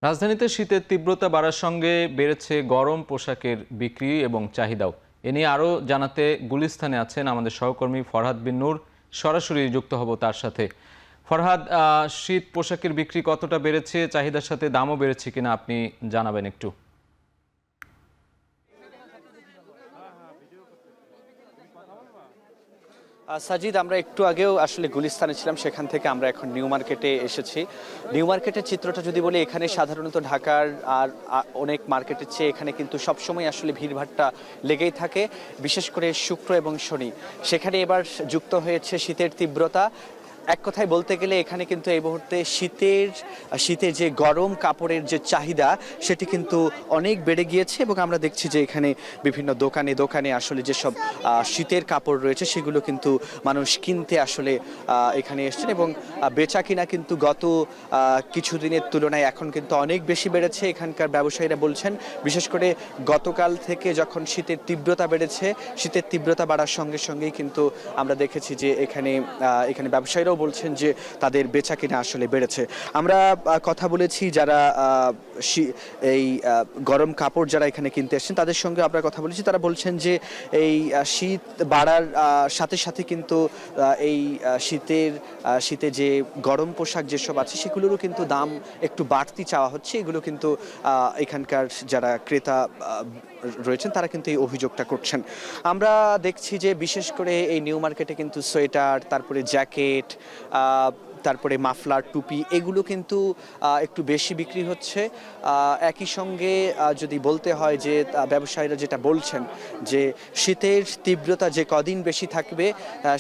রাজধানীতে শীতের তীব্রতা বাড়ার সঙ্গে বেড়েছে গরম পোশাকের বিক্রি এবং চাহিদাও। এ নিয়ে আরও জানাতে গুলিস্তানে আছেন আমাদের সহকর্মী ফরহাদ বিন নূর। সরাসরি যুক্ত হব তার সাথে। ফরহাদ, শীত পোশাকের বিক্রি কতটা বেড়েছে, চাহিদার সাথে দামও বেড়েছে কিনা আপনি জানাবেন একটু। সাজিদ, আমরা একটু আগেও আসলে গুলিস্তানে ছিলাম, সেখান থেকে আমরা এখন নিউ মার্কেটে এসেছি। নিউ মার্কেটের চিত্রটা যদি বলি, এখানে সাধারণত ঢাকার আর অনেক মার্কেটের চেয়ে এখানে কিন্তু সবসময় আসলে ভিড়ভাট্টা লেগেই থাকে, বিশেষ করে শুক্র এবং শনি। সেখানে এবার যুক্ত হয়েছে শীতের তীব্রতা। এক কথায় বলতে গেলে এখানে কিন্তু এই মুহূর্তে শীতে যে গরম কাপড়ের যে চাহিদা সেটি কিন্তু অনেক বেড়ে গিয়েছে, এবং আমরা দেখছি যে এখানে বিভিন্ন দোকানে দোকানে আসলে যেসব শীতের কাপড় রয়েছে সেগুলো কিন্তু মানুষ কিনতে আসলে এখানে এসছেন, এবং বেচা কিনা কিন্তু গত কিছুদিনের তুলনায় এখন কিন্তু অনেক বেশি বেড়েছে এখানকার ব্যবসায়ীরা বলছেন। বিশেষ করে গতকাল থেকে যখন শীতের তীব্রতা বেড়েছে, শীতের তীব্রতা বাড়ার সঙ্গে সঙ্গেই কিন্তু আমরা দেখেছি যে এখানে ব্যবসায়ীরাও বলছেন যে তাদের বেচা কিনা আসলে বেড়েছে। আমরা কথা বলেছি যারা এই গরম কাপড় যারা এখানে কিনতে এসেছেন তাদের সঙ্গে আমরা কথা বলেছি, তারা বলছেন যে এই শীত বাড়ার সাথে সাথে কিন্তু এই শীতে যে গরম পোশাক যেসব আছে সেগুলোরও কিন্তু দাম একটু বাড়তি চাওয়া হচ্ছে। এগুলো কিন্তু এখানকার যারা ক্রেতা রয়েছেন তারা কিন্তু এই অভিযোগটা করছেন। আমরা দেখছি যে বিশেষ করে এই নিউ মার্কেটে কিন্তু সোয়েটার, তারপরে জ্যাকেট, তারপরে মাফলার, টুপি, এগুলো কিন্তু একটু বেশি বিক্রি হচ্ছে। একই সঙ্গে যদি বলতে হয় যে ব্যবসায়ীরা যেটা বলছেন যে শীতের তীব্রতা যে কদিন বেশি থাকবে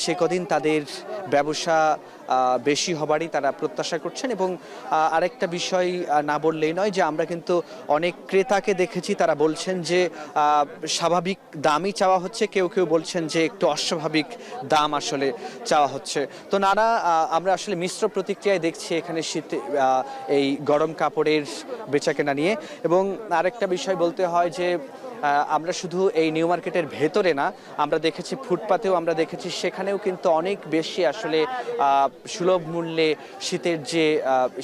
সে কদিন তাদের ব্যবসা বেশি হবারই তারা প্রত্যাশা করছেন। এবং আরেকটা বিষয় না বললেই নয় যে আমরা কিন্তু অনেক ক্রেতাকে দেখেছি, তারা বলছেন যে স্বাভাবিক দামই চাওয়া হচ্ছে, কেউ কেউ বলছেন যে একটু অস্বাভাবিক দাম আসলে চাওয়া হচ্ছে। তো আমরা আসলে মিশ্র প্রতিক্রিয়ায় দেখছি এখানে শীতে এই গরম কাপড়ের বেচাকেনা নিয়ে। এবং আরেকটা বিষয় বলতে হয় যে আমরা শুধু এই নিউ মার্কেটের ভেতরে না, আমরা দেখেছি ফুটপাতেও, আমরা দেখেছি সেখানেও কিন্তু অনেক বেশি আসলে সুলভ মূল্যে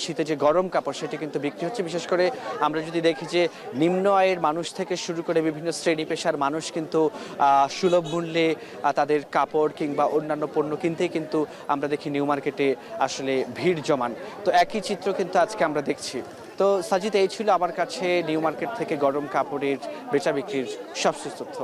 শীতে যে গরম কাপড় সেটি কিন্তু বিক্রি হচ্ছে। বিশেষ করে আমরা যদি দেখি যে নিম্ন আয়ের মানুষ থেকে শুরু করে বিভিন্ন শ্রেণী পেশার মানুষ কিন্তু সুলভ মূল্যে তাদের কাপড় কিংবা অন্যান্য পণ্য কিনতেই কিন্তু আমরা দেখি নিউ মার্কেটে আসলে ভিড় জমান। তো একই চিত্র কিন্তু আজকে আমরা দেখছি। তো সাজিদ, এই ছিল আমার কাছে নিউ মার্কেট থেকে গরম কাপড়ের বেচা বিক্রির সবশেষ তথ্য।